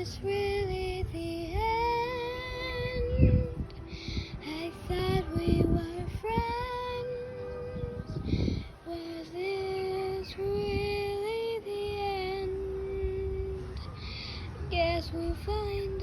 this really the end? I thought we were friends. Was this really the end? Guess we'll find